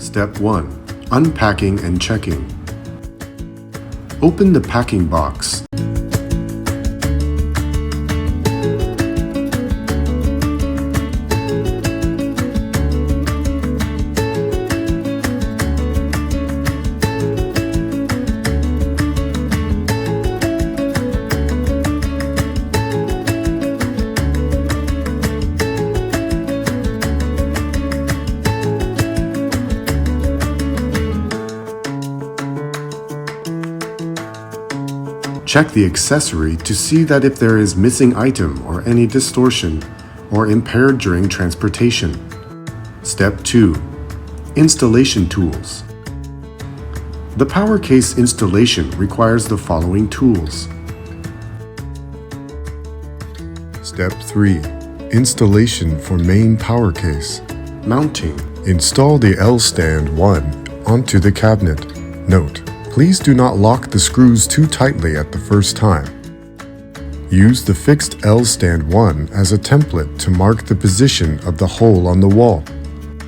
Step 1. Unpacking and checking. Open the packing box. Check the accessory to see that if there is missing item or any distortion or impaired during transportation. Step 2. Installation tools. The Powercase installation requires the following tools. Step 3. Installation for main Powercase. Mounting. Install the L-stand 1 onto the cabinet. Note: please do not lock the screws too tightly at the first time. Use the fixed L-stand 1 as a template to mark the position of the hole on the wall.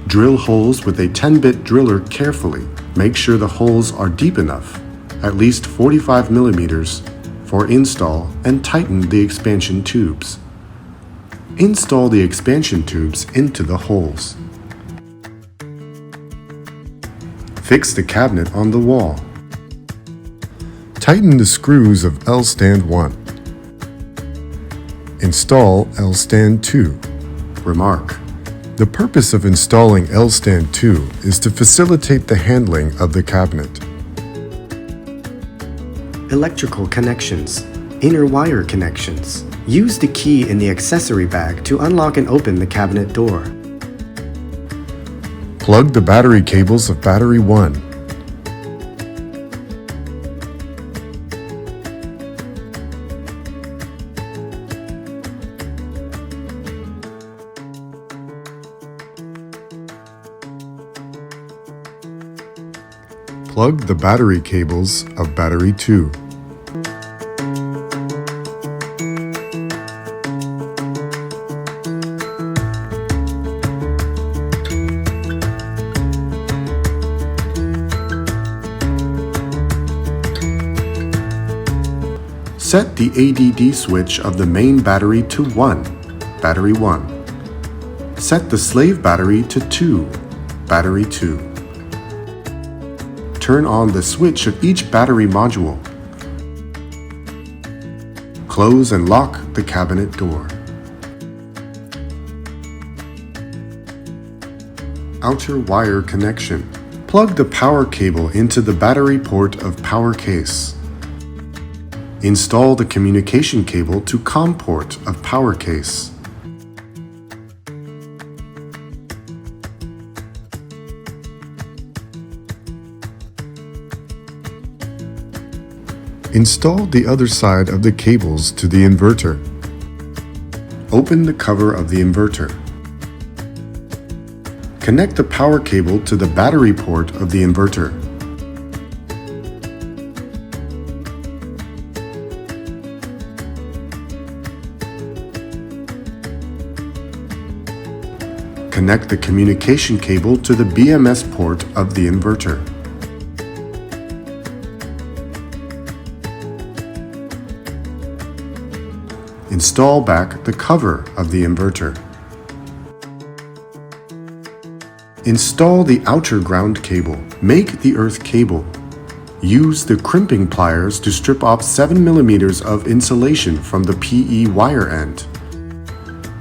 Drill holes with a 10-bit driller carefully. Make sure the holes are deep enough, at least 45 millimeters, for install, and tighten the expansion tubes. Install the expansion tubes into the holes. Fix the cabinet on the wall. Tighten the screws of L-stand 1. Install L-stand 2. Remark: the purpose of installing L-stand 2 is to facilitate the handling of the cabinet. Electrical connections. Inner wire connections. Use the key in the accessory bag to unlock and open the cabinet door. Plug the battery cables of battery 1. Plug the battery cables of battery 2. Set the ADD switch of the main battery to 1, battery 1. Set the slave battery to 2, battery 2. Turn on the switch of each battery module. Close and lock the cabinet door. Outer wire connection. Plug the power cable into the battery port of Powercase. Install the communication cable to COM port of Powercase. Install the other side of the cables to the inverter. Open the cover of the inverter. Connect the power cable to the battery port of the inverter. Connect the communication cable to the BMS port of the inverter. Install back the cover of the inverter. Install the outer ground cable. Make the earth cable. Use the crimping pliers to strip off 7 mm of insulation from the PE wire end.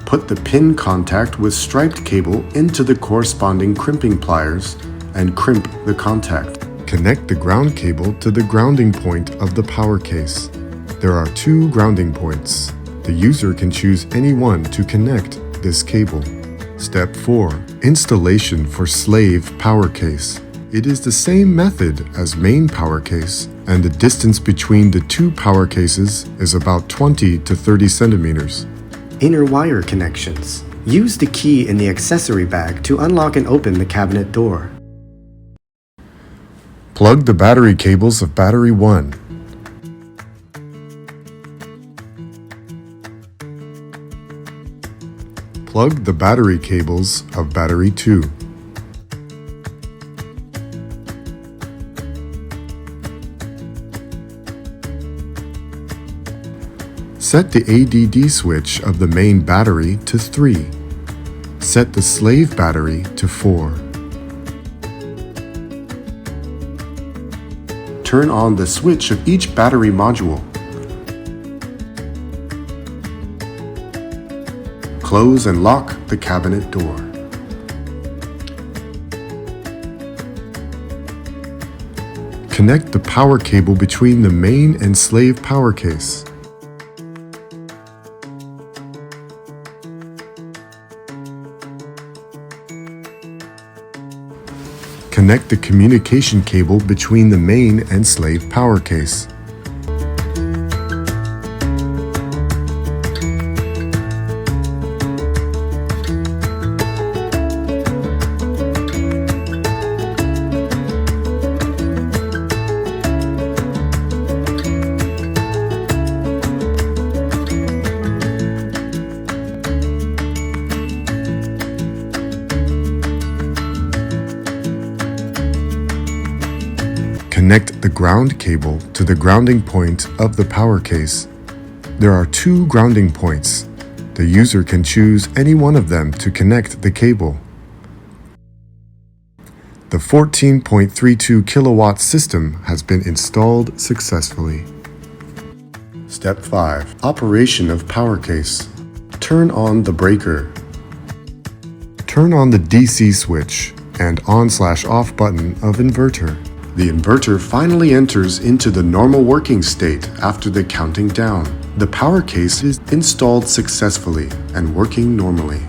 Put the pin contact with striped cable into the corresponding crimping pliers and crimp the contact. Connect the ground cable to the grounding point of the Powercase. There are 2 grounding points. The user can choose any one to connect this cable. Step 4. Installation for slave Powercase. It is the same method as main Powercase, and the distance between the 2 Powercases is about 20 to 30 centimeters. Inner wire connections. Use the key in the accessory bag to unlock and open the cabinet door. Plug the battery cables of battery 1. Plug the battery cables of battery 2. Set the ADD switch of the main battery to 3. Set the slave battery to 4. Turn on the switch of each battery module. Close and lock the cabinet door. Connect the power cable between the main and slave power case. Connect the communication cable between the main and slave power case. Connect the ground cable to the grounding point of the power case. There are 2 grounding points. The user can choose any one of them to connect the cable. The 14.32 kilowatt system has been installed successfully. Step 5. Operation of power case. Turn on the breaker. Turn on the DC switch and on/off button of inverter. The inverter finally enters into the normal working state after the counting down. The power case is installed successfully and working normally.